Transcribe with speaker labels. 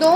Speaker 1: 2